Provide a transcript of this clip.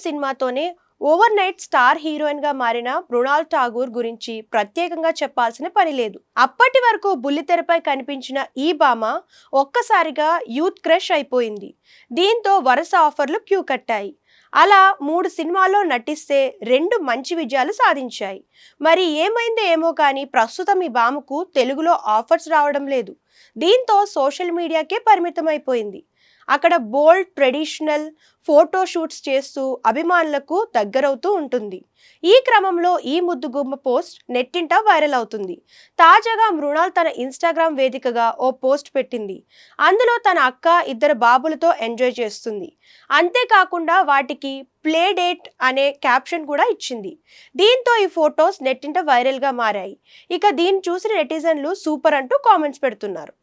సినిమాతోనే over night star heroine గా మారిన మృణాల్ ఠాగూర్ గురించి ప్రత్యేకంగా చెప్పాల్సిన పని లేదు. అప్పటి వరకు బుల్లితెరపై కనిపించిన ఈ భామ ఒక్కసారిగా యూత్ క్రష్ అయిపోయింది. దీంతో వరుస ఆఫర్లు క్యూ కట్టాయి. అలా 3 సినిమాల్లో నటిస్తే 2 మంచి విజయాలు సాధించాయి. మరి ఏమైందో ఏమో కానీ ప్రస్తుతం ఈ భామకు తెలుగులో ఆఫర్స్ రావడం లేదు. దీంతో సోషల్ మీడియాకే పరిమితమైపోయింది. అక్కడ బోల్డ్ ట్రెడిషనల్ ఫోటో షూట్స్ చేస్తూ అభిమానులకు దగ్గరవుతూ ఉంటుంది. ఈ క్రమంలో ఈ ముద్దుగుమ్మ పోస్ట్ నెట్టింట వైరల్ అవుతుంది. తాజాగా మృణాల్ తన ఇన్స్టాగ్రామ్ వేదికగా ఓ పోస్ట్ పెట్టింది. అందులో తన అక్క 2 బాబులతో ఎంజాయ్ చేస్తుంది. అంతేకాకుండా వాటికి ప్లే డేట్ అనే క్యాప్షన్ కూడా ఇచ్చింది. దీంతో ఈ ఫొటోస్ నెట్టింట వైరల్గా మారాయి. ఇక దీన్ని చూసిన నెటిజన్లు సూపర్ అంటూ కామెంట్స్ పెడుతున్నారు.